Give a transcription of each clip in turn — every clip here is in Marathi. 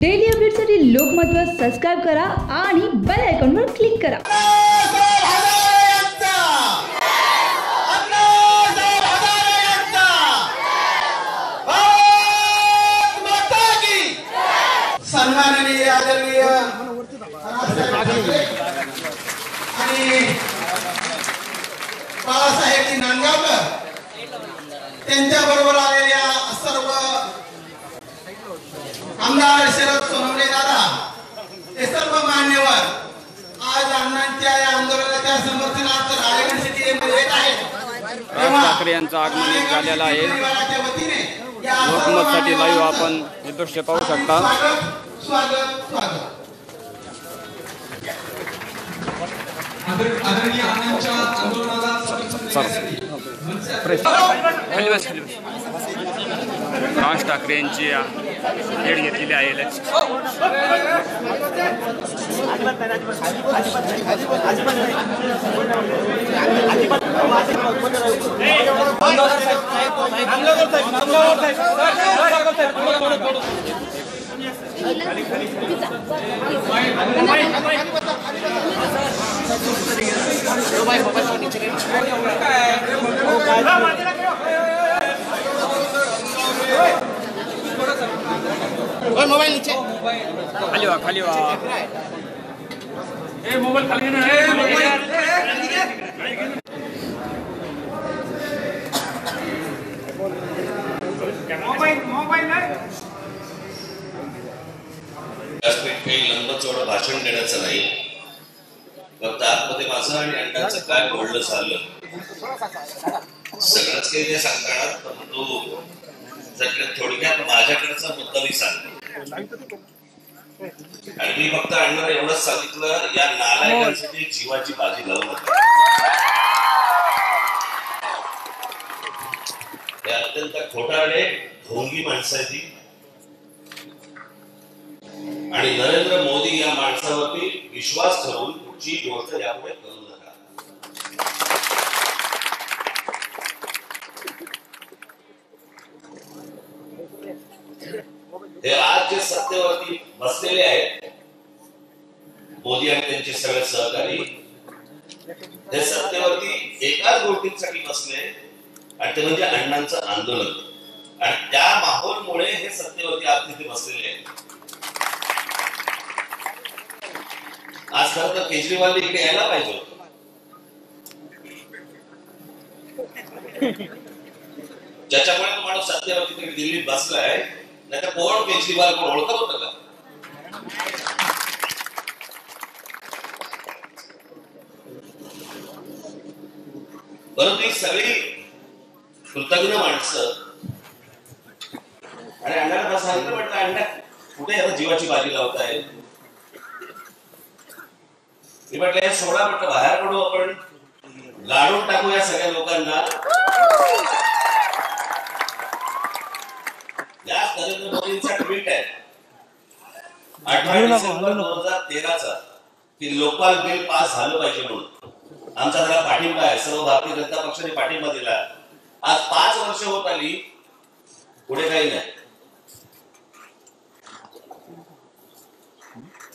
डेली अपडेटसाठी लोकमतवर सबस्क्राइब करा आणि बेल आयकॉनवर क्लिक करा। सन्माननीय आदरणीय आणि बाळासाहेब नांदगावकर त्यांच्या बरोबर आलेल्या सर्व आमदार शरद सोनवणे दादा हे सर्व मान्यवर आज अण्णांच्या या आंदोलनाच्या समर्थनार्थ रायगड सिटी मध्ये येत आहेत। राज ठाकरे यांचं आगमन झालेलं आहे। लोकमतसाठी लाईव्ह आपण हे दृश्य पाहू शकता। स्वागत स्वागत आदरणीय अण्णांच्या आंदोलनाला राज ठाकरे यांची भेट घेतलेली आहे। मोबाइल नीचे खाली वा मोबाइल खाली ना मोबाइल काही लंब चौडं भाषण देण्याचं नाही, फक्त आतमध्ये माझं आणि अण्णांचं काय बोलणं झालं सगळंच काही ते सांगणार, परंतु थोडक्यात माझ्याकडचा मुद्दा मी सांगतो। आणि मी फक्त अण्णाला एवढंच सांगितलं, या नालायकांसाठी जीवाची बाजी लावू नका। हे अत्यंत खोटारडे ढोंगी माणसं आहे ती, आणि नरेंद्र मोदी या माणसावरती विश्वास ठेवून कुठची गोष्ट यापुढे करू नका। हे आज जे सत्तेवरती बसलेले आहेत मोदी आणि त्यांचे सगळे सहकारी, हे सत्तेवरती एकाच गोष्टींसाठी बसले आणि ते म्हणजे अण्णांचं आंदोलन, आणि त्या माहोलमुळे हे सत्तेवरती आज तिथे बसलेले आहेत। आज खरं तर केजरीवाल इकडे यायला पाहिजे होतं, ज्याच्यामुळे तो माणूस सत्तेवरती तिकडे दिल्लीत बसलाय, नाही तर कोण केजरीवाल कोण ओळखत होतं का? परंतु ही सगळी कृतज्ञ माणसं, आणि अण्णाला सांगितलं म्हटलं, अण्णा कुठे आता जीवाची बाजी लावताय? मी म्हटलं सोडा, म्हटलं बाहेर पडू, आपण गाडून टाकू या सगळ्या लोकांना। या नरेंद्र मोदींचा ट्विट आहे 18 डिसेंबर 2013चा की लोकपाल बिल पास झालं पाहिजे म्हणून आमचा त्याला पाठिंबा आहे, सर्व भारतीय जनता पक्षाने पाठिंबा दिला। आज 5 वर्ष होत आली, पुढे काही नाही।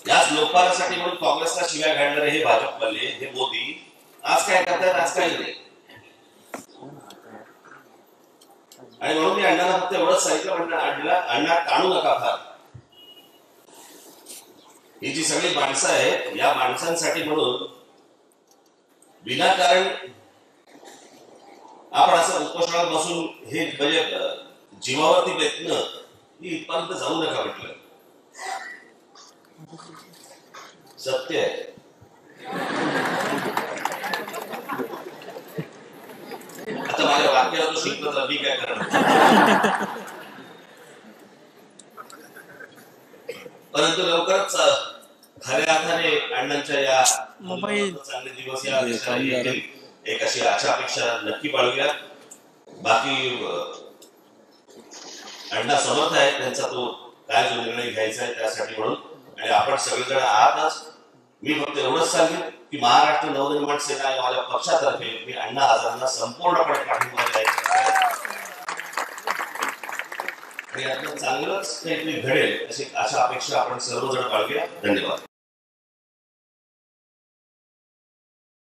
याच लोकपालासाठी म्हणून काँग्रेसला शिव्या घालणारे हे भाजपवाले, हे मोदी आज काय करतात? आज काही नाही। आणि म्हणून मी अण्णाला फक्त एवढंच सांगितलं, म्हणलं अण्णा ताणू नका फार। ही जी सगळी माणसं आहेत, या माणसांसाठी म्हणून विनाकारण आपण असं उपोषणात बसून हे म्हणजे जीवावरती बेतणं ही इथपर्यंत जाऊ नका म्हटलं। सत्य आहे। आता माझ्या वाक्याला तो शिकलो तर मी काय करणार? परंतु लवकरच खऱ्या अर्थाने अण्णांच्या या चांगले दिवस या एक अशी आशा अपेक्षा नक्की बाळगूया। बाकी अण्णा समर्थ आहेत, त्यांचा तो काय जो निर्णय घ्यायचा आहे त्यासाठी म्हणून, आणि आपण सगळेजण आहातच। मी फक्त एवढंच सांगेन की महाराष्ट्र नवनिर्माण सेना या माझ्या पक्षातर्फे मी अण्णा हजारेंना संपूर्णपणे पाठिंबा द्यायचा। आणि यातनं चांगलंच काहीतरी घडेल अशी अशा अपेक्षा आपण सर्वजण बाळगूया. धन्यवाद.